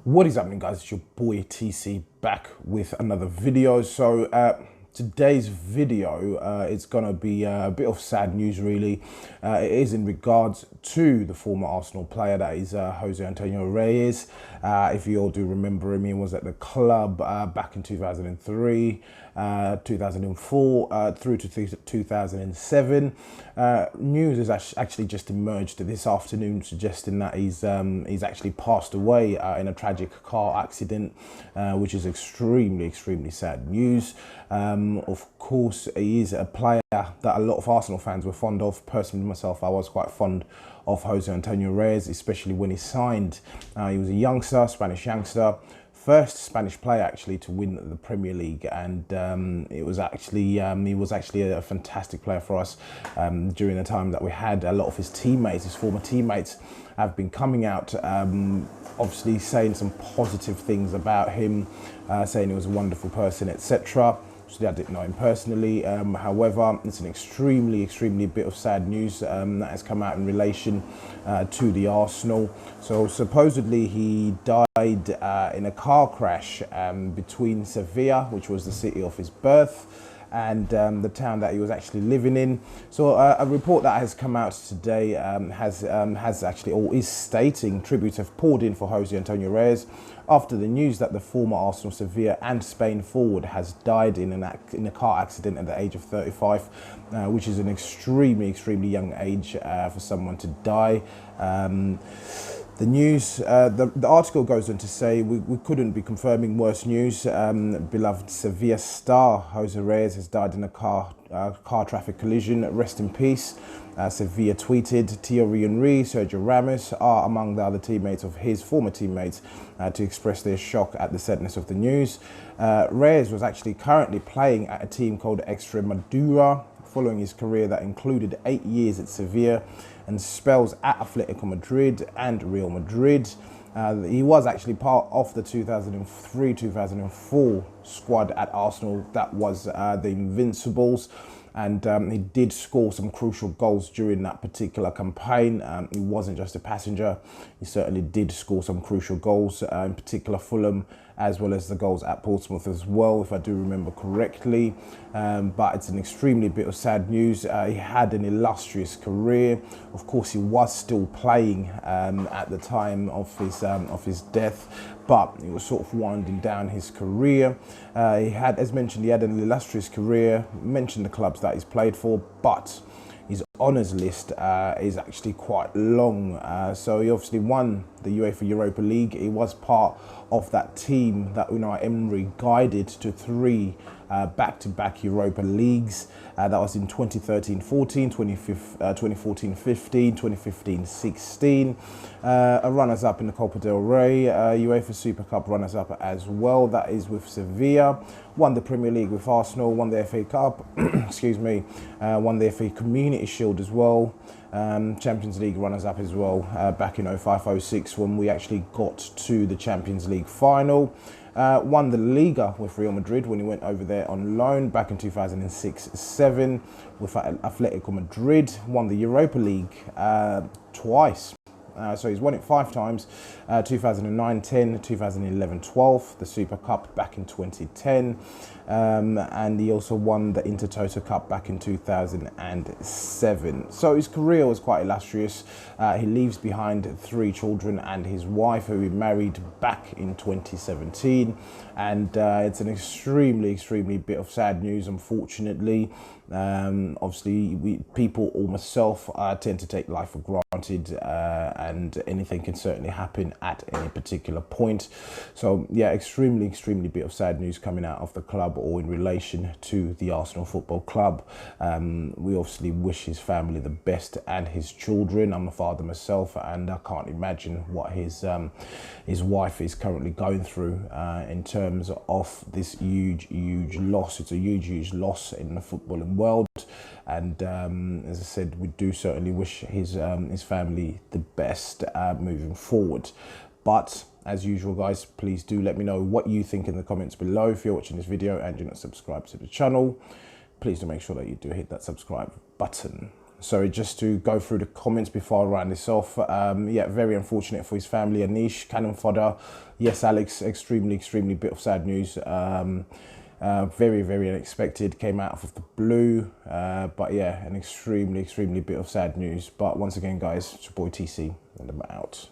What is happening, guys? It's your boy TC back with another video. So today's video, it's gonna be a bit of sad news really. It is in regards to the former Arsenal player, that is Jose Antonio Reyes. If you all do remember him, he was at the club back in 2003, 2004 through to 2007. News has actually just emerged this afternoon suggesting that he's actually passed away in a tragic car accident, which is extremely sad news. Of course, he is a player that a lot of Arsenal fans were fond of. Personally, myself, I was quite fond of Jose Antonio Reyes, especially when he signed. He was a youngster, Spanish youngster, first Spanish player actually to win the Premier League, and he was actually a fantastic player for us during the time that we had. A lot of his teammates, his former teammates, have been coming out, obviously saying some positive things about him, saying he was a wonderful person, etc. I didn't know him personally. However, it's an extremely bit of sad news that has come out in relation to the Arsenal. So supposedly he died in a car crash between Seville, which was the city of his birth, and the town that he was actually living in. So a report that has come out today has actually, or is stating, tributes have poured in for Jose Antonio Reyes after the news that the former Arsenal, Sevilla and Spain forward has died in a car accident at the age of 35, which is an extremely young age for someone to die. The news, the article goes on to say, we couldn't be confirming worse news. Beloved Sevilla star Jose Reyes has died in a car traffic collision. Rest in peace. Sevilla tweeted, Thierry Henry, Sergio Ramos are among the other teammates of his former teammates to express their shock at the sadness of the news. Reyes was actually currently playing at a team called Extremadura, following his career that included 8 years at Sevilla and spells at Atletico Madrid and Real Madrid. He was actually part of the 2003-2004 squad at Arsenal that was the Invincibles, and he did score some crucial goals during that particular campaign. He wasn't just a passenger, he certainly did score some crucial goals, in particular Fulham, as well as the goals at Portsmouth as well, if I do remember correctly. But it's an extremely bit of sad news. He had an illustrious career. Of course, he was still playing at the time of his death, but he was sort of winding down his career. He had, as mentioned, he had an illustrious career. Mentioned the clubs that he's played for, but his honours list is actually quite long. So he obviously won the UEFA Europa League. He was part of that team that Unai Emery guided to 3 back-to-back Europa Leagues. That was in 2013-14, 2014-15, 2015-16. A runners-up in the Copa del Rey, UEFA Super Cup runners-up as well. That is with Sevilla. Won the Premier League with Arsenal. Won the FA Cup. Excuse me. Won the FA Community Shield as well. Champions League runners-up as well back in 05-06 when we actually got to the Champions League final. Won the Liga with Real Madrid when he went over there on loan back in 2006-07 with Atletico Madrid. Won the Europa League twice. So he's won it 5 times, 2009-10, 2011-12, the Super Cup back in 2010, and he also won the Intertoto Cup back in 2007. So his career was quite illustrious. He leaves behind 3 children and his wife, who he married back in 2017, and it's an extremely bit of sad news, unfortunately. Obviously, people or myself tend to take life for granted, and anything can certainly happen at any particular point. So yeah, extremely bit of sad news coming out of the club or in relation to the Arsenal Football Club. We obviously wish his family the best and his children. I'm a father myself, and I can't imagine what his wife is currently going through in terms of this huge loss. It's a huge loss in the footballing world, and as I said, we do certainly wish his family the best moving forward. But as usual, guys, please do let me know what you think in the comments below. If you're watching this video and you're not subscribed to the channel, please do make sure that you do hit that subscribe button. sorry, just to go through the comments before I round this off. Yeah, very unfortunate for his family. Anish, cannon fodder. Yes, Alex, extremely bit of sad news. Very unexpected, came out of the blue. But yeah, an extremely bit of sad news. But once again, guys, it's your boy TC, and I'm out.